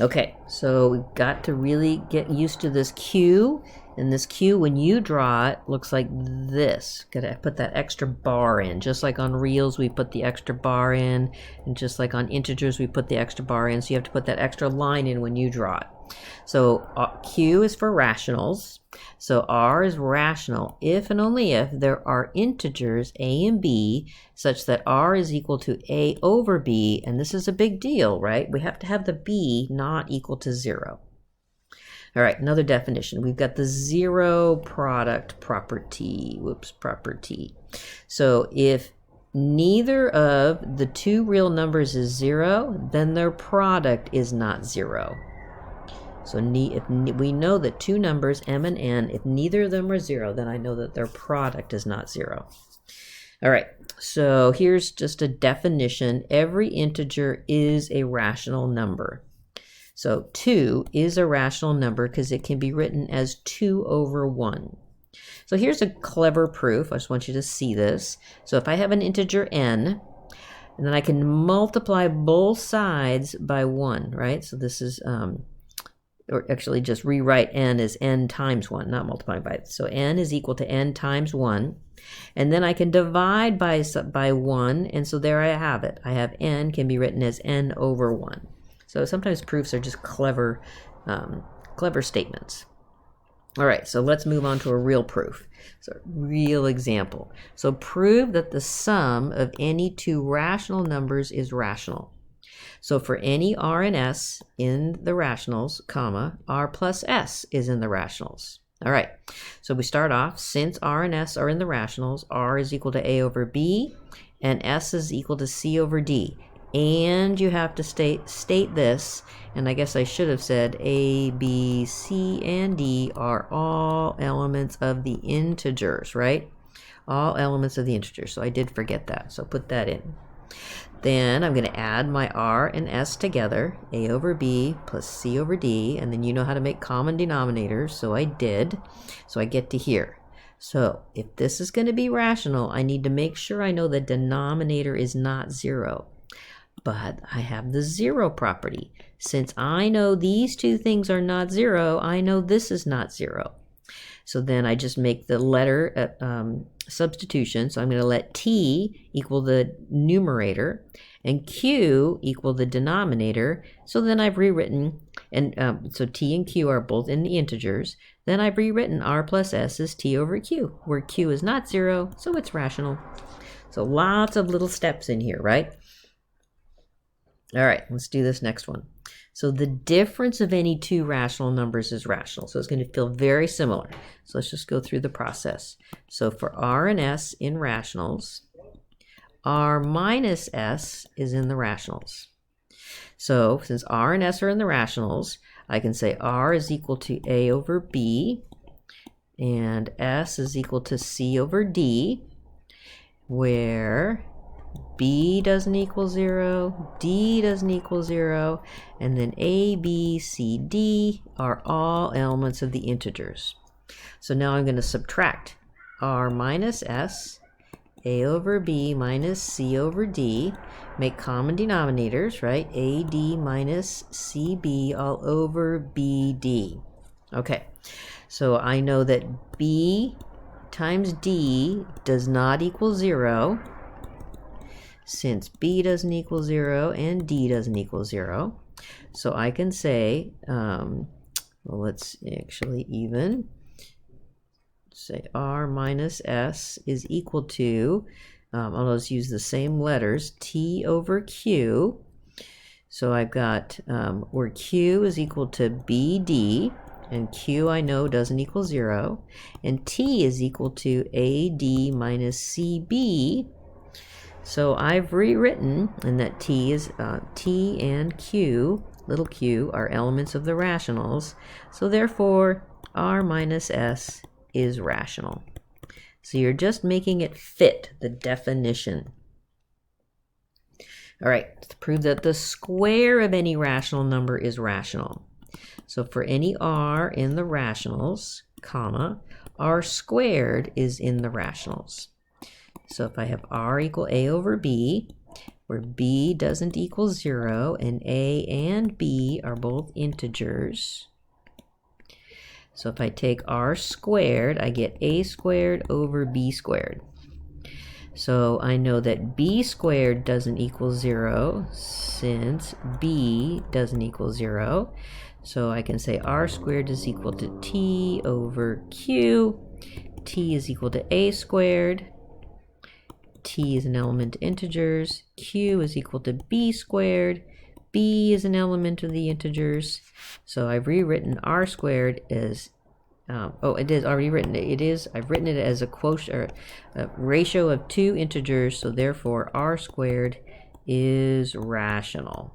Okay, so we've got to really get used to this Q. And this Q, when you draw it, looks like this. Gotta put that extra bar in. Just like on reals, we put the extra bar in. And just like on integers, we put the extra bar in. So you have to put that extra line in when you draw it. So Q is for rationals. So R is rational if and only if there are integers A and B such that R is equal to A over B. And this is a big deal, right? We have to have the B not equal to 0. All right, another definition. We've got the zero product property. Property. So if neither of the two real numbers is 0, then their product is not 0. So if we know that two numbers, m and n, if neither of them are 0, then I know that their product is not 0. All right, so here's just a definition. Every integer is a rational number. So 2 is a rational number because it can be written as 2 over 1. So here's a clever proof. I just want you to see this. So if I have an integer n, and then I can multiply both sides by 1, right? So this is, or actually just rewrite n as n times 1, not multiplying by it. So n is equal to n times 1. And then I can divide by 1, and so there I have it. I have n can be written as n over 1. So sometimes proofs are just clever statements. All right, so let's move on to a real proof. So real example. So prove that the sum of any two rational numbers is rational. So for any r and s in the rationals, comma, r plus s is in the rationals. All right, so we start off, since r and s are in the rationals, r is equal to a over b, and s is equal to c over d. And you have to state this, and I guess I should have said A, B, C, and D are all elements of the integers, right? All elements of the integers. So I did forget that, so put that in. Then I'm going to add my R and S together, A over B plus C over D, and then you know how to make common denominators, so I did. So I get to here. So if this is going to be rational, I need to make sure I know the denominator is not 0. But I have the 0 property. Since I know these two things are not 0, I know this is not 0. So then I just make the letter substitution. So I'm going to let t equal the numerator and q equal the denominator. So then I've rewritten, and so t and q are both in the integers. Then I've rewritten r plus s as t over q, where q is not 0, so it's rational. So lots of little steps in here, right? All right, let's do this next one. So the difference of any two rational numbers is rational. So it's going to feel very similar. So let's just go through the process. So for r and s in rationals, r minus s is in the rationals. So since r and s are in the rationals, I can say r is equal to a over b, and s is equal to c over d, where b doesn't equal 0, d doesn't equal 0, and then a, b, c, d are all elements of the integers. So now I'm going to subtract r minus s, a over b minus c over d, make common denominators, right? ad minus cb all over bd. Okay, so I know that b times d does not equal 0, since b doesn't equal 0 and d doesn't equal 0. So I can say, well, let's actually even say r minus s is equal to, I'll just use the same letters, t over q. So I've got where q is equal to bd, and q I know doesn't equal 0, and t is equal to ad minus cb. So I've rewritten, and that t is t and q, little q, are elements of the rationals. So therefore, r minus s is rational. So you're just making it fit the definition. All right, to prove that the square of any rational number is rational. So for any r in the rationals, comma, r squared is in the rationals. So if I have r equal a over b, where b doesn't equal 0 and a and b are both integers. So if I take r squared, I get a squared over b squared. So I know that b squared doesn't equal 0 since b doesn't equal 0. So I can say r squared is equal to t over q. T is equal to a squared. T is an element of integers. Q is equal to b squared. B is an element of the integers. So I've rewritten r squared as it is already written. I've written it as a quotient, or a ratio of two integers, so therefore r squared is rational.